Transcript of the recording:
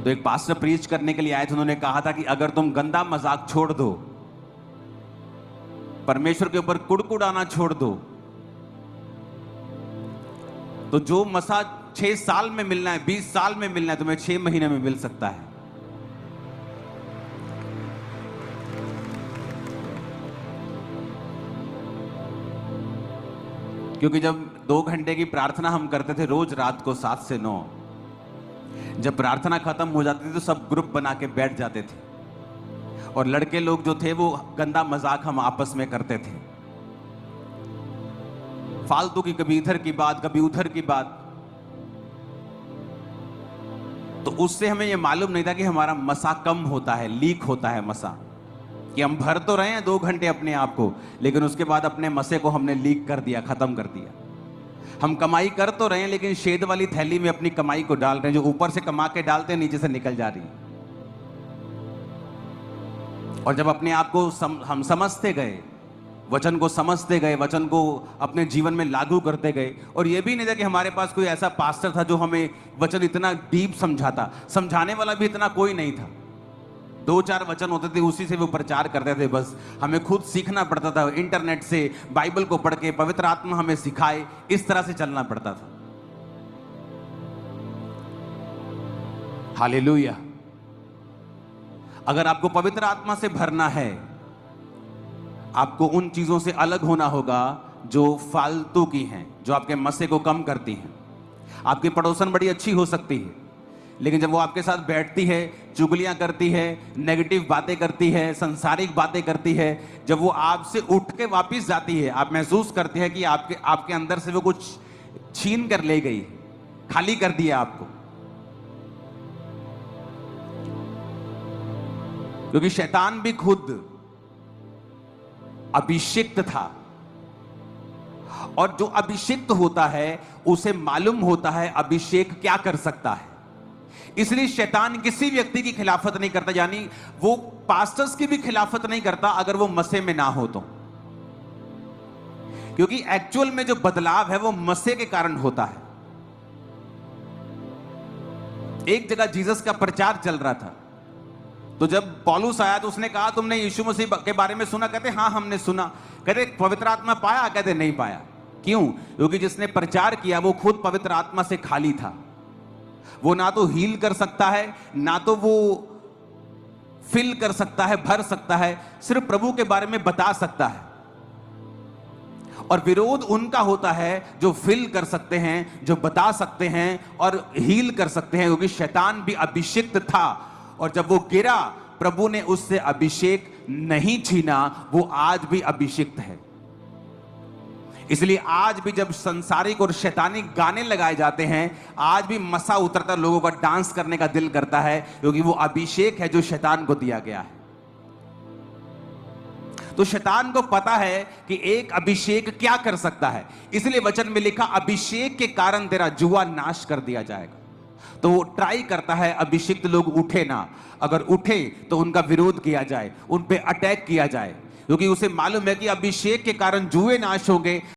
तो एक pastor preach करने के लिए आए थे, उन्होंने कहा था कि अगर तुम गंदा मजाक छोड़ दो, परमेश्वर के ऊपर कुड़कुड़ाना छोड़ दो, तो जो मसा 6 साल में मिलना है, 20 साल में मिलना है, तुम्हें 6 महीने में मिल सकता है। क्योंकि जब 2 घंटे की प्रार्थना हम करते थे रोज रात को 7 से 9, जब प्रार्थना खत्म हो जाती थी तो सब ग्रुप बना के बैठ जाते थे, और लड़के लोग जो थे वो गंदा मजाक हम आपस में करते थे, फालतू की, कभी इधर की बात कभी उधर की बात। तो उससे हमें ये मालूम नहीं था कि हमारा मसा कम होता है, लीक होता है मसा, कि हम भर तो रहे हैं 2 घंटे अपने आप को, लेकिन उसके बाद अपने मसे को हमने लीक कर दिया, खत्म कर दिया। हम कमाई कर तो रहे हैं, लेकिन शेद वाली थैली में अपनी कमाई को डाल रहे हैं, जो ऊपर से कमा के डालते हैं नीचे से निकल जा रही है। और जब अपने आप को हम समझते गए, वचन को समझते गए, वचन को अपने जीवन में लागू करते गए, और यह भी नहीं था कि हमारे पास कोई ऐसा पास्टर था जो हमें वचन इतना डीप समझाता, समझाने वाला भी इतना कोई नहीं था। 2-4 वचन होते थे, उसी से वो प्रचार करते थे, बस हमें खुद सीखना पड़ता था, इंटरनेट से, बाइबल को पढ़ के, पवित्र आत्मा हमें सिखाए, इस तरह से चलना पड़ता था। हालेलुया। अगर आपको पवित्र आत्मा से भरना है, आपको उन चीजों से अलग होना होगा जो फालतू की हैं, जो आपके मसे को कम करती हैं। आपकी पड़ोसन बड़ी अच्छी हो सकती है, लेकिन जब वो आपके साथ बैठती है, चुगलियां करती है, नेगेटिव बातें करती है, संसारिक बातें करती है, जब वो आपसे उठ के वापस जाती है, आप महसूस करते हैं कि आपके अंदर से वो कुछ छीन कर ले गई, खाली कर दिया आपको। क्योंकि शैतान भी खुद अभिषिक्त था, और जो अभिषिक्त होता है उसे मालूम होता है अभिषेक क्या कर सकता है। इसलिए शैतान किसी व्यक्ति की खिलाफत नहीं करता, यानी वो पास्टर्स की भी खिलाफत नहीं करता अगर वो मसे में ना हो तो, क्योंकि एक्चुअल में जो बदलाव है वो मसे के कारण होता है। एक जगह जीसस का प्रचार चल रहा था, तो जब पौलुस आया तो उसने कहा तुमने यीशु मसीह के बारे में सुना? कहते हाँ हमने सुना। कहते पवित्र आत्मा पाया? कहते नहीं पाया। क्यों? क्योंकि जिसने प्रचार किया वो खुद पवित्र आत्मा से खाली था। वो ना तो हील कर सकता है, ना तो वो फिल कर सकता है, भर सकता है, सिर्फ प्रभु के बारे में बता सकता है। और विरोध उनका होता है जो फिल कर सकते हैं, जो बता सकते हैं और हील कर सकते हैं, क्योंकि शैतान भी अभिषिक्त था, और जब वो गिरा प्रभु ने उससे अभिषेक नहीं छीना, वो आज भी अभिषिक्त है। इसलिए आज भी जब संसारिक और शैतानी गाने लगाए जाते हैं, आज भी मसा उतरता, लोगों का डांस करने का दिल करता है, क्योंकि वो अभिषेक है जो शैतान को दिया गया है। तो शैतान को पता है कि एक अभिषेक क्या कर सकता है, इसलिए वचन में लिखा अभिषेक के कारण तेरा जुआ नाश कर दिया जाएगा। तो वो ट्राई करता है अभिषिक्त लोग उठे ना, अगर उठे तो उनका विरोध किया जाए, उन पे अटैक किया जाए, क्योंकि उसे मालूम है कि अभिषेक के कारण जुए नाश होंगे,